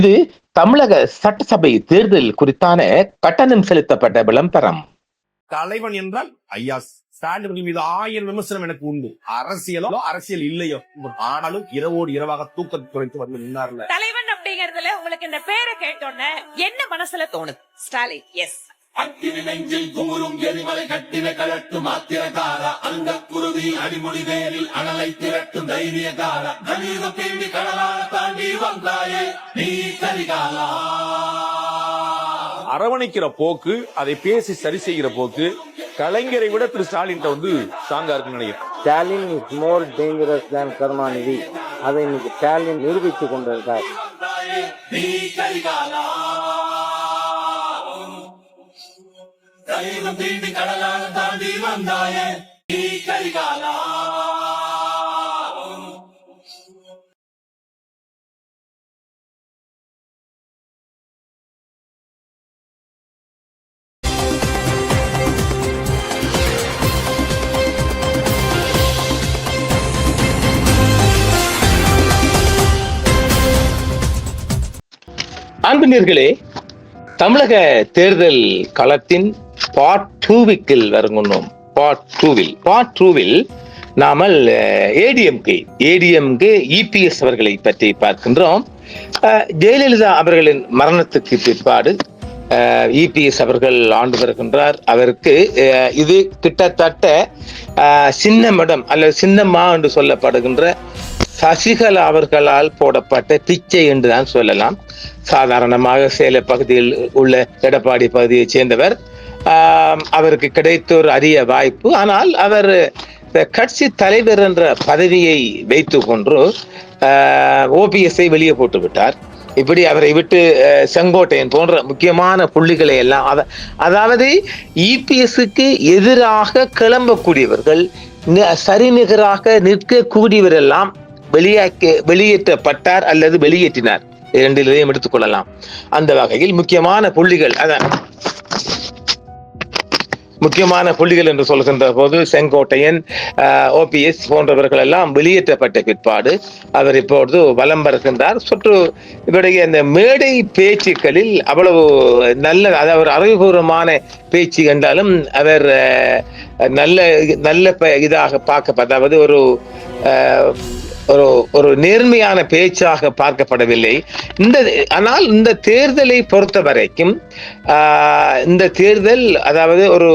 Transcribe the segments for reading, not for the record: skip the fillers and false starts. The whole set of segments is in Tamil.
இது தமிழக சட்டசபை தேர்தல் குறித்தான கட்டணம் செலுத்தப்பட்ட விளம்பரம். தலைவன் என்றால் ஐயா ஸ்டாலின் மீது 1000 விமர்சனம் எனக்கு உண்டு. அரசியல் இல்லையோ, ஆனாலும் இரவோடு இரவாக தூக்கத்தை குறைத்து வந்து நின்னார்ல. தலைவன் அப்படிங்கறதுல உங்களுக்கு இந்த பேரை கேட்டோன்னே என்ன மனசுல தோணுது? ஸ்டாலின். எஸ். அக்கினி நெஞ்சில் குமுறும் எரிமலை கட்டின கலட்டும் ஆத்திரகாரா, அந்த குருதி அடிமுடி வேரில் அனலை திரட்டும் தைரியகாரா, கணீரம் தேடி கடலால தாண்டி வந்தாயே நீ கரிகாலா. அரவணைக்கிற போக்கு, அதை பேசி சரி செய்கிற போக்கு கலைஞரை விட திரு ஸ்டாலின் வந்து ஸ்ட்ராங்கா இருக்குன்னு நினைக்கிறேன். ஸ்டாலின் இஸ் மோர் டேஞ்சரஸ் தேன் கருணாநிதி. அதை இன்னைக்கு ஸ்டாலின் நிரூபித்துக் கொண்டிருக்கார். நீ கரிகாலா, தைரியம் தேடி கடலால தாண்டி வந்தாயே நீ கரிகாலா. அன்பினர்களே, தமிழக தேர்தல் களத்தின் பார்ட் 2 வருங்கணும். பார்ட் 2 நாமல் ஏடிஎம்கே இபிஎஸ் அவர்களை பற்றி பார்க்கின்றோம். ஜெயலலிதா அவர்களின் மரணத்துக்கு பிற்பாடு இபிஎஸ் அவர்கள் ஆண்டு வருகின்றார். அவருக்கு இது கிட்டத்தட்ட சின்னமடம் அல்லது சின்னம்மா என்று சொல்லப்படுகின்ற சசிகலா அவர்களால் போடப்பட்ட பிச்சை என்றுதான் சொல்லலாம். சாதாரணமாக சேலம் பகுதியில் உள்ள எடப்பாடி பகுதியை சேர்ந்தவர். அவருக்கு கிடைத்த ஒரு அரிய வாய்ப்பு. ஆனால் அவர் கட்சி தலைவர் என்ற பதவியை வைத்து கொண்டு ஓபிஎஸ்ஐ வெளியே போட்டு விட்டார். இப்படி அவரை விட்டு செங்கோட்டையன் போன்ற முக்கியமான புள்ளிகளை எல்லாம், அதாவது இபிஎஸ்க்கு எதிராக கிளம்பக்கூடியவர்கள், சரிநிகராக நிற்கக்கூடியவர் எல்லாம் வெளியேற்றப்பட்டார் அல்லது வெளியேற்றினார். இரண்டிலையும் எடுத்துக்கொள்ளலாம். அந்த வகையில் முக்கியமான புள்ளிகள் என்று சொல்கின்ற போது செங்கோட்டையன், ஓபிஎஸ் போன்றவர்கள் எல்லாம் வெளியேற்றப்பட்ட பிற்பாடு அவர் இப்பொழுது வலம் வருகின்றார். இவருடைய அந்த மேடை பேச்சுக்களில் அவ்வளவு நல்ல, அதாவது அறிவுபூர்வமான பேச்சு என்றாலும் அவர் நல்ல இதாக பார்க்க, அதாவது ஒரு நேர்மையான பேச்சாக பார்க்கப்படவில்லை. ஆனால் இந்த தேர்தலை பொறுத்த வரைக்கும் இந்த தேர்தல், அதாவது ஒரு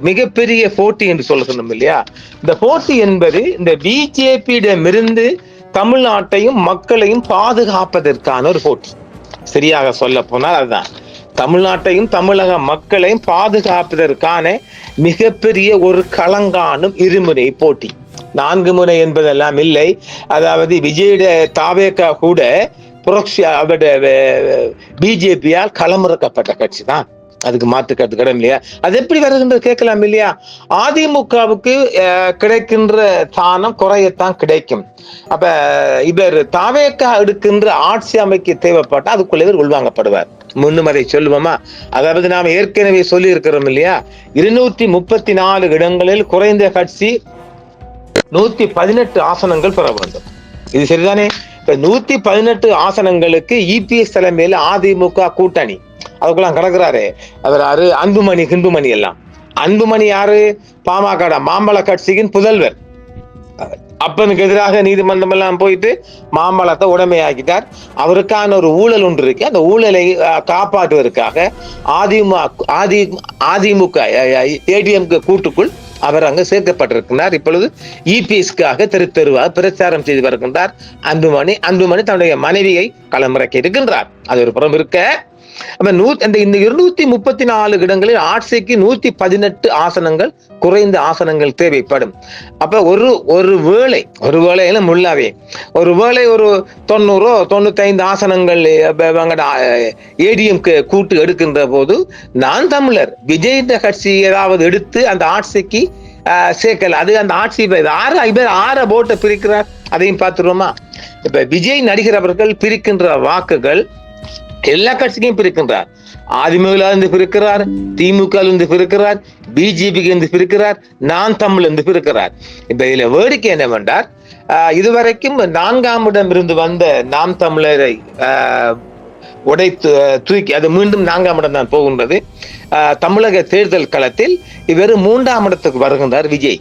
மிகப்பெரிய போட்டி என்று சொல்லுகிறோம் இல்லையா? இந்த போட்டி என்பது இந்த பிஜேபியிடமிருந்து தமிழ்நாட்டையும் மக்களையும் பாதுகாப்பதற்கான ஒரு போட்டி. சரியாக சொல்ல போனால் அதுதான். தமிழ்நாட்டையும் தமிழக மக்களையும் பாதுகாப்பதற்கான மிகப்பெரிய ஒரு களங்காணும் இருமுனை போட்டி. 4 முனை என்பதெல்லாம் இல்லை. அதாவது விஜயிட தாவேகா கூட பிஜேபியால் களமிறக்கப்பட்ட கட்சி தான். அதுக்கு மாற்றுக்கிறது கிடையாது இல்லையா? அது எப்படி வருகின்றது கேட்கலாம் இல்லையா? அதிமுகவுக்கு கிடைக்கின்ற தானம் குறையத்தான் கிடைக்கும். அப்ப இவர் தாவேகா எடுக்கின்ற ஆட்சி அமைக்க தேவைப்பட்டா அதுக்குள்ள இவர் உள்வாங்கப்படுவார். முன்னும் அதை சொல்லுவோமா? அதாவது நாம் ஏற்கனவே சொல்லி இருக்கிறோம் இல்லையா? 234 இடங்களில் குறைந்த கட்சி 118 ஆசனங்கள் பெற வேண்டும். இது சரிதானே? இப்ப 118 ஆசனங்களுக்கு இபிஎஸ் தலைமையில் அதிமுக கூட்டணி அதுக்கெல்லாம் கிடக்குறாரு. அவர் யாரு? அன்புமணி எல்லாம். அன்புமணி யாரு? பாமக மாம்பழ கட்சியின் புதல்வர். அப்பனுக்கு எதிராக நீதிமன்றம் எல்லாம் போயிட்டு மாம்பழத்தை உடைமையாக்கிட்டார். அவருக்கான ஒரு ஊழல் ஒன்று இருக்கு. அந்த ஊழலை காப்பாற்றுவதற்காக அதிமுக ஏடிஎம்கே கூட்டுக்குள் அவர் அங்கு சேர்க்கப்பட்டிருக்கிறார். இப்பொழுது இபிஎஸ்காக தெருவாக பிரச்சாரம் செய்து வருகின்றார் அன்புமணி. தன்னுடைய மனைவியை களமிறக்கி இருக்கின்றார். அது ஒரு புறம் இருக்க, இந்த 234 இடங்களில் ஆட்சிக்கு 118 ஆசனங்கள், குறைந்த ஆசனங்கள் தேவைப்படும். அப்ப ஒரு வேளை முள்ளாவே ஒரு 90 95 ஆசனங்கள் ஏடிஎம் கூட்டு எடுக்கின்ற போது நான் தமிழர் விஜய் கட்சி ஏதாவது எடுத்து அந்த ஆட்சிக்கு சேர்க்கல. அது அந்த ஆட்சி ஆற போட்டை பிரிக்கிறார். அதையும் பார்த்துருவோமா? இப்ப விஜய் நடிகர் அவர்கள் பிரிக்கின்ற வாக்குகள் எல்லா கட்சிக்கும் பிரிக்கின்றார். அதிமுக இருந்து பிரிக்கிறார், திமுக இருந்து பிரிக்கிறார், பிஜேபிக்கு இருந்து பிரிக்கிறார், நான் தமிழ் இருந்து பிரிக்கிறார். இப்ப இதுல வேடிக்கை என்னவென்றால், இதுவரைக்கும் 4ஆம் இடம் இருந்து வந்த நாம் தமிழரை உடைத்து தூக்கி அது மீண்டும் 4ஆம் இடம் தான் போகின்றது. தமிழக தேர்தல் களத்தில் இவர் 3ஆம் இடத்துக்கு வருகின்றார் விஜய்.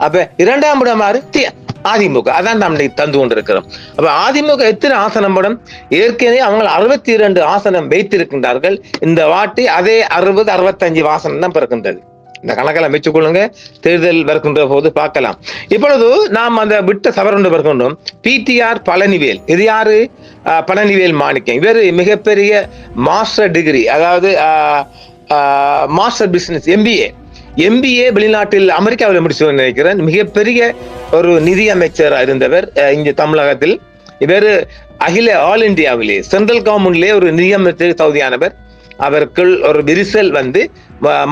அப்ப 2ஆம் இடம் அதிமுக. அதான் நாம் தந்து கொண்டிருக்கிறோம். அப்ப அதிமுக எத்தனை ஆசனம் படம்? ஏற்கனவே அவங்க 62 ஆசனம் வைத்திருக்கின்றார்கள். இந்த வாட்டி அதே 60-65 ஆசனம் தான் பிறக்கின்றது. இந்த கணக்கெல்லாம் வச்சுக்கொள்ளுங்க, தேர்தல் வருகின்ற போது பார்க்கலாம். இப்பொழுது நாம் அந்த விட்ட சவரண்டு வருகின்றோம். பிடிஆர் பழனிவேல், இது யாரு? பழனிவேல் மாணிக்கம். இவர் மிகப்பெரிய மாஸ்டர் டிகிரி, அதாவது மாஸ்டர் பிசினஸ் எம்பிஏ வெளிநாட்டில் அமெரிக்காவில் முடிச்சு நினைக்கிறேன். மிகப்பெரிய ஒரு நிதி அமைச்சராக இருந்தவர் இங்க தமிழகத்தில். இவர் ஆல் இந்தியாவிலே சென்ட்ரல் கவர்மெண்ட்லேயே ஒரு நிதி அமைச்சர் தகுதியானவர். அவருக்குள் ஒரு விரிசல் வந்து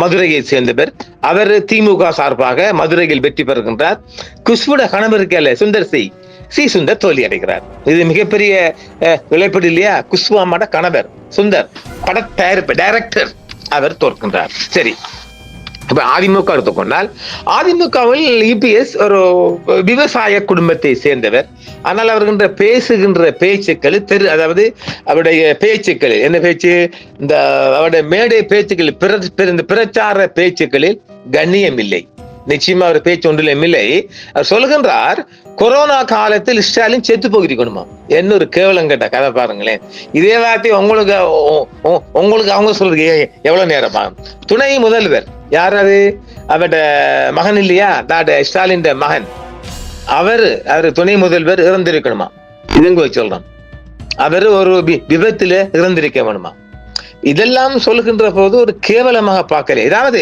மதுரையை சேர்ந்தவர். அவர் திமுக சார்பாக மதுரையில் வெற்றி பெறுகின்றார். குஷ்புட கணவருக்கு சுந்தர் சுந்தர் தோல்வி அடைகிறார். இது மிகப்பெரிய இழப்பீடு இல்லையா? குஷ்பு அம்மாட கணவர் சுந்தர் பட தயாரிப்பு டைரக்டர், அவர் தோற்கின்றார். சரி, இப்ப அதிமுக எடுத்துக்கொண்டால், அதிமுகவில் இபிஎஸ் ஒரு விவசாய குடும்பத்தை சேர்ந்தவர். ஆனால் அவர்கின்ற பேசுகின்ற பேச்சுக்கள் அதாவது அவருடைய பேச்சுக்களில் என்ன பேச்சு? இந்த அவருடைய மேடை பேச்சுக்களில் பிரச்சார பேச்சுக்களில் கண்ணியம் இல்லை. நிச்சயமா அவர் பேச்சு ஒன்றிலும் இல்லை. அவர் சொல்கின்றார், கொரோனா காலத்தில் ஸ்டாலின் செத்து போகிறீங்கணுமா? என்ன ஒரு கேவலம் கேட்ட கதை பாருங்களேன். இதே வார்த்தை உங்களுக்கு அவங்க சொல்றது எவ்வளவு நேரம் ஆகும்? துணை முதல்வர் யாராவது? அவருடைய மகன் இல்லையா, ஸ்டாலின் மகன். அவர் துணை முதல்வர் இறந்திருக்கணுமா? இதுங்க சொல்றான். அவர் ஒரு விபத்துல இறந்திருக்க வேணுமா? இதெல்லாம் சொல்லுகின்ற போது ஒரு கேவலமாக பார்க்கல. அதாவது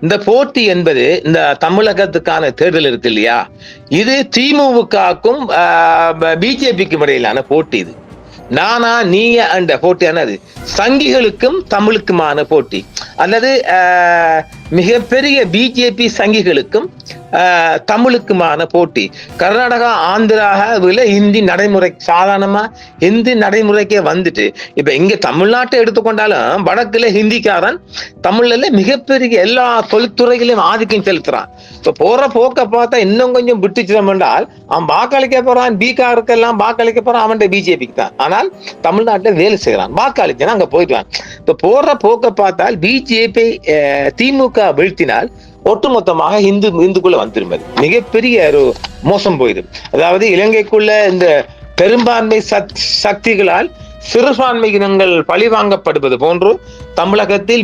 இந்த போட்டி என்பது இந்த தமிழகத்துக்கான தேர்தல் இருக்கு இல்லையா, இது திமுகவுக்கும் பிஜேபிக்கும் இடையிலான போட்டி. இது நானா நீங்க அந்த போட்டியானது சங்கிகளுக்கும் தமிழுக்குமான போட்டி, அல்லது மிகப்பெரிய பிஜேபி சங்கிகளுக்கும் தமிழுக்குமான போட்டி. கர்நாடகா ஆந்திராவில் ஹிந்தி நடைமுறை சாதாரணமா ஹிந்தி நடைமுறைக்கே வந்துட்டு, இப்ப இங்க தமிழ்நாட்டை எடுத்துக்கொண்டாலும் வடக்குல ஹிந்திக்காரன் தமிழ்ல மிகப்பெரிய எல்லா தொழில்துறைகளையும் ஆதிக்கம் செலுத்துறான். இப்ப போற போக்க பார்த்தா இன்னும் கொஞ்சம் விட்டுச்சிடம் என்றால் அவன் வாக்களிக்க போறான், பீகாருக்கெல்லாம் வாக்களிக்க போறான், அவன் பிஜேபிக்கு தான். ஆனால் தமிழ்நாட்டில் வேலை செய்யறான், வாக்களிச்சா அங்க போயிடுவான். இப்ப போற போக்க பார்த்தால் பிஜேபி திமுக வீழ்த்தினால் ஒட்டுமொத்தமாக இந்துக்குள்ள வந்துருமது. மிகப்பெரிய ஒரு மோசம் போயிடும். அதாவது இலங்கைக்குள்ள இந்த பெரும்பான்மை சக்திகளால் சிறுபான்மையினங்கள் பழிவாங்கப்படுவது போன்று தமிழகத்தில்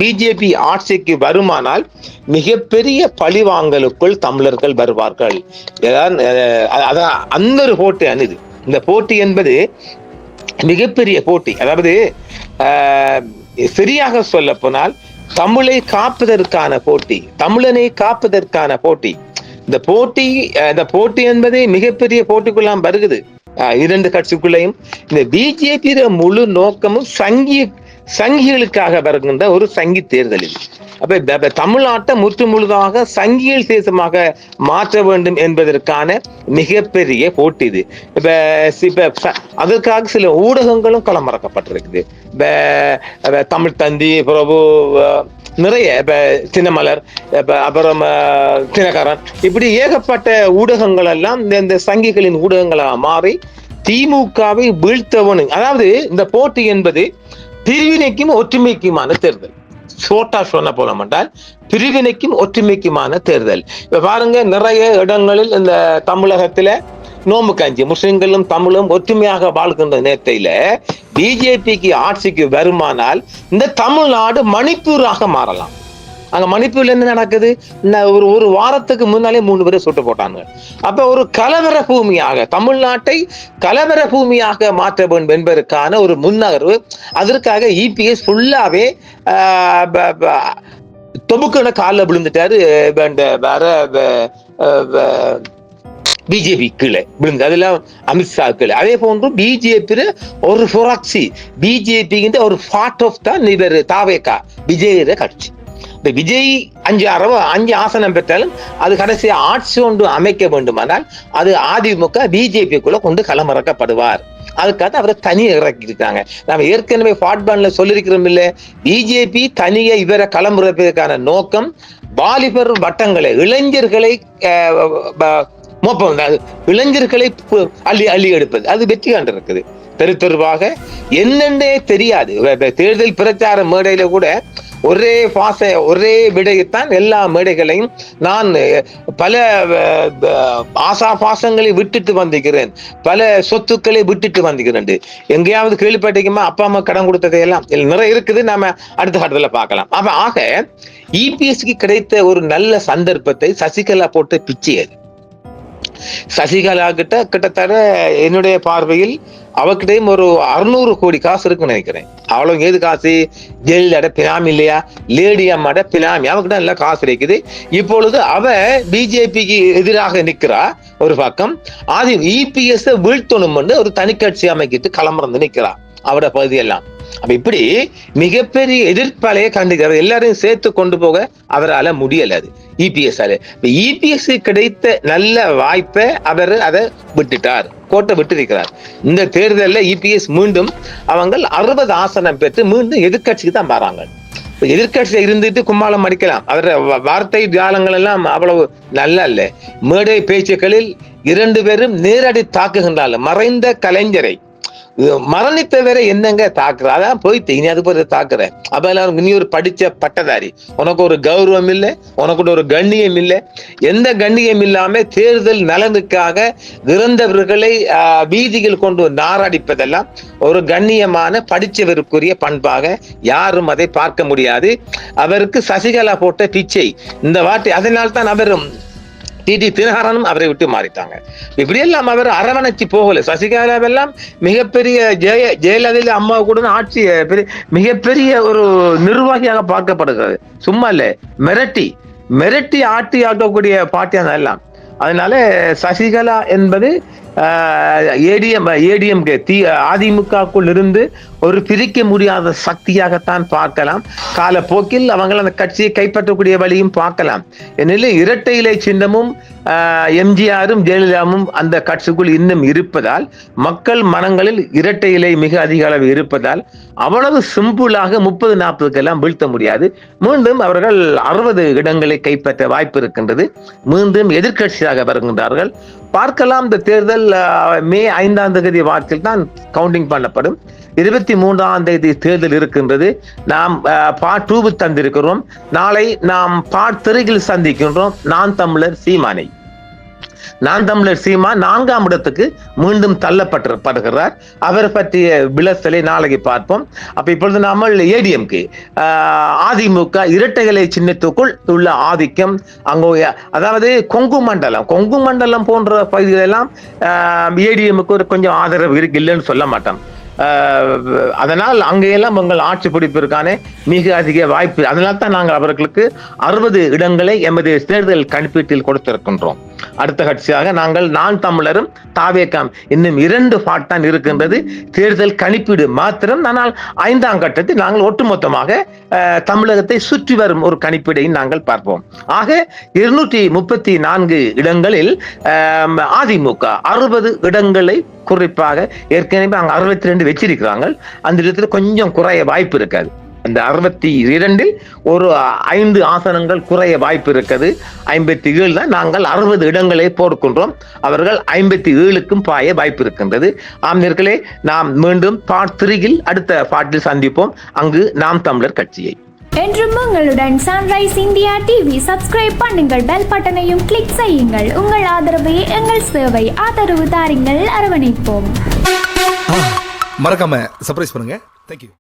பிஜேபி ஆட்சிக்கு வருமானால் மிகப்பெரிய பழிவாங்கலுக்குள் தமிழர்கள் வருவார்கள். அந்த ஒரு போட்டி அணுது. இந்த போட்டி என்பது மிகப்பெரிய போட்டி. அதாவது சரியாக சொல்ல போனால் தமிழை காப்பதற்கான போட்டி, தமிழனை காப்பதற்கான போட்டி. இந்த போட்டி என்பது மிகப்பெரிய போட்டிக்குள்ளாம் வருகிறது இரண்டு கட்சிக்குள்ளையும். இந்த பிஜேபி முழு நோக்கமும் சங்கிகளுக்காக வருகின்ற ஒரு சங்கி தேர்தலில். அப்ப தமிழ்நாட்டை முற்று முழுதாக சங்கியல் தேசமாக மாற்ற வேண்டும் என்பதற்கான மிகப்பெரிய போட்டி இது. இப்ப அதற்காக சில ஊடகங்களும் களமிறக்கப்பட்டிருக்குது. தமிழ் தந்தி, பிரபு, நிறைய இப்ப தினமலர், அப்புறம் தினகரன், இப்படி ஏகப்பட்ட ஊடகங்கள் எல்லாம் இந்த சங்கிகளின் ஊடகங்களாக மாறி திமுகவை வீழ்த்தவனு. அதாவது இந்த போட்டி என்பது பிரிவினைக்கும் ஒற்றுமைக்குமான தேர்தல். சோட்டா சொன்ன போல மாட்டால் பிரிவினைக்கும் ஒற்றுமைக்குமான தேர்தல். இப்ப பாருங்க, நிறைய இடங்களில் இந்த தமிழகத்துல நோம்பு காஞ்சி முஸ்லிம்களும் தமிழும் ஒற்றுமையாக வாழ்கின்ற நேரத்தில பிஜேபிக்கு ஆட்சிக்கு வருமானால் இந்த தமிழ்நாடு மணிப்பூராக மாறலாம். அங்க மணிப்பூர்ல என்ன நடக்குது? ஒரு வாரத்துக்கு முன்னாலே 3 பேரை சுட்டு போட்டாங்க. அப்ப ஒரு கலவர பூமியாக தமிழ்நாட்டை கலவர பூமியாக மாற்ற வேண்டும் என்பதற்கான ஒரு முன்னகர்வு. அதற்காக இபிஎஸ் ஃபுல்லாவே தொபுக்கான காலில் விழுந்துட்டாரு. பிஜேபி கீழே விழுந்து, அதெல்லாம் அமித்ஷா கீழே. அதே போன்று பிஜேபி ஒரு புராக்சி, பிஜேபி ஒரு பார்ட் ஆஃப் தான் இவர் தாவேகா விஜய கட்சி. இந்த விஜய் 5 ஆசனம் பெற்றாலும் அது கடைசி ஆட்சி ஒன்று அமைக்க வேண்டுமானால் அது அதிமுக பிஜேபிக்குள்ள கொண்டு களமிறக்கப்படுவார். அதுக்காக அவரை தனியை இறக்கி இருக்காங்க. நாம ஏற்கனவே பாட்பான்ல சொல்லியிருக்கிறோம் இல்ல, பிஜேபி தனியை இவரை களமிறப்பதற்கான நோக்கம் வாலிபர் வட்டங்களை, இளைஞர்களை மோப்பம் இளைஞர்களை அள்ளி அள்ளி எடுப்பது, அது வெற்றி கண்டிருக்குது. தெருவாக என்னென்னே தெரியாது. தேர்தல் பிரச்சார மேடையில கூட ஒரே விடையைத்தான் எல்லா மேடைகளையும் நான் பல ஆசாபாசங்களை விட்டுட்டு வந்திருக்கிறேன், பல சொத்துக்களை விட்டுட்டு வந்திருக்கிறேன். எங்கேயாவது கேள்விப்பட்டிருக்குமா அப்பா அம்மா கடன் கொடுத்ததையெல்லாம் நிறைய இருக்குது, நாம அடுத்த கட்டத்துல பார்க்கலாம். ஆக இபிஎஸ்க்கு கிடைத்த ஒரு நல்ல சந்தர்ப்பத்தை சசிகலா போட்டு பிச்சையது. சசிகலா கிட்டத்தட்ட என்னுடைய பார்வையில் அவகிட்டையும் ஒரு 600 கோடி காசு இருக்குன்னு நினைக்கிறேன். அவ்வளவு ஏது காசு? ஜெயலலிதாட பினாமி இல்லையா, லேடி அம்மாட பினாமி, அவகிட்ட நல்ல காசு இருக்குது. இப்பொழுது அவ பிஜேபிக்கு எதிராக நிற்கிறா ஒரு பக்கம், அது இபிஎஸ் வீழ்த்தணும் ஒரு தனி கட்சி அமைக்கிட்டு களமிறந்து நிற்கிறா அவட பகுதியெல்லாம். அப்ப இப்படி மிகப்பெரிய எதிர்ப்பாளைய கண்டுக்கிறது, எல்லாரையும் சேர்த்து கொண்டு போக அவரால் முடியல. அது இபிஎஸ் கிடைத்த நல்ல வாய்ப்பை அவர் அதை விட்டுட்டார், கோட்டை விட்டிருக்கிறார். இந்த தேர்தலில் இபிஎஸ் மீண்டும் அவங்க 60 ஆசனம் பெற்று மீண்டும் எதிர்கட்சிக்கு தான் வராங்க. எதிர்கட்சியில இருந்துட்டு கும்மாளம் அடிக்கலாம், அவர வார்த்தை ஜாலங்கள் எல்லாம் அவ்வளவு நல்லா இல்ல. மேடை பேச்சுக்களில் 2 பேரும் நேரடி தாக்குகின்றார்கள். மறைந்த கலைஞரை மரணித்தவரை என்னங்க தாக்குற, அதான் போயிட்டு இனி அது போய் தாக்குற. அப்ப எல்லாரும் நீ ஒரு படிச்ச பட்டதாரி, உனக்கு ஒரு கௌரவம் இல்லை, உனக்கு ஒரு கண்ணியம் இல்லை. எந்த கண்ணியம் இல்லாம தேர்தல் நலனுக்காக இறந்தவர்களை வீதிகள் கொண்டு நாராடிப்பதெல்லாம் ஒரு கண்ணியமான படிச்சவருக்குரிய பண்பாக யாரும் அதை பார்க்க முடியாது. அவருக்கு சசிகலா போட்ட பிச்சை இந்த வாட்டி. அதனால்தான் அவரும் டிடி தினகரனும் அவரை விட்டு மாறிட்டாங்க. இப்படியெல்லாம் அவர் அரவணைச்சு போகல. சசிகலாவெல்லாம் மிகப்பெரிய ஜெயலலிதா அம்மா கூட ஆட்சி மிகப்பெரிய ஒரு நிர்வாகியாக பார்க்கப்படுகிறது. சும்மா இல்ல, மிரட்டி ஆட்சி ஆக்கக்கூடிய பார்ட்டியான எல்லாம். அதனால சசிகலா என்பது ஏடிஎம்கே அதிமுகக்குள் இருந்து ஒரு பிரிக்க முடியாத சக்தியாகத்தான் பார்க்கலாம். காலப்போக்கில் அவங்க அந்த கட்சியை கைப்பற்றக்கூடிய வழியும் பார்க்கலாம். ஏனெனில் இரட்டை இலை சின்னமும் எம்ஜிஆரும் ஜெயலலிதாவும் அந்த கட்சிக்குள் இன்னும் இருப்பதால், மக்கள் மனங்களில் இரட்டை இலை மிக அதிக அளவு இருப்பதால் அவ்வளவு சிம்பிளாக 30-40 எல்லாம் வீழ்த்த முடியாது. மீண்டும் அவர்கள் 60 இடங்களை கைப்பற்ற வாய்ப்பு இருக்கின்றது. மீண்டும் எதிர்கட்சியாக வருகின்றார்கள். பார்க்கலாம். இந்த தேர்தல் மே 5ஆம் தேதி வாக்கில் தான் கவுண்டிங் பண்ணப்படும். 23ஆம் தேதி தேர்தல் இருக்கின்றது. நாம் பார்ட் 2 தந்திருக்கிறோம். நாளை நாம் பார்ட் 3 சந்திக்கின்றோம் நான் தமிழர் சீமானை. நான் தமிழர் சீமா 4ஆம் இடத்துக்கு மீண்டும் தள்ளப்படுகிறார். அவர் பற்றிய விளசலை நாளைக்கு பார்ப்போம். அப்ப இப்பொழுது நாம ஏடிஎம்கே அதிமுக இரட்டைகளை சின்னத்துக்குள் உள்ள ஆதிக்கம், அங்கே அதாவது கொங்கு மண்டலம் போன்ற பகுதிகளெல்லாம் ஏடிஎம்க்கு ஒரு கொஞ்சம் ஆதரவு இல்லைன்னு சொல்ல மாட்டோம். அதனால் அங்கெல்லாம் உங்கள் ஆட்சி பிடிப்பிற்கான மிக அதிக வாய்ப்பு. அதனால தான் நாங்கள் அவர்களுக்கு 60 இடங்களை எமது தேர்தல் கணிப்பீட்டில் கொடுத்திருக்கின்றோம். அடுத்த கட்சியாக நாங்கள் நான் தமிழரும் தாவேகாம் இன்னும் 2 பாட்டான் இருக்கின்றது தேர்தல் கணிப்பீடு மாத்திரம். ஆனால் 5ஆம் கட்டத்தில் நாங்கள் ஒட்டுமொத்தமாக தமிழகத்தை சுற்றி வரும் ஒரு கணிப்பீடை நாங்கள் பார்ப்போம். ஆக 234 இடங்களில் அதிமுக 60 இடங்களை குறிப்பாக ஏற்கனவே அங்க 62 வச்சிருக்கிறாங்க. அந்த இடத்துல கொஞ்சம் குறைய வாய்ப்பு இருக்காது. அந்த 62இல் ஒரு 5 ஆசனங்கள் குறைய வாய்ப்பு இருக்குது. 57 தான் நாங்கள் 60 இடங்களை போடுகின்றோம். அவர்கள் 57க்கும் பாய வாய்ப்பு இருக்கின்றது. ஆம்னர்களே, நாம் மீண்டும் பார்ட் 3 அடுத்த பாட்டில் சந்திப்போம். அங்கு நாம் தமிழர் கட்சியை. என்றும் உங்களுடன் சன்ரைஸ் இந்தியா டிவி சப்ஸ்கிரைப் பண்ணுங்கள், பெல் பட்டனையும் கிளிக் செய்யுங்கள். உங்கள் ஆதரவே எங்கள் சேவை. ஆதரவு தாருங்கள், அரவணைப்போம். மறக்காம சர்ப்ரைஸ் பண்ணுங்க. தேங்க்யூ.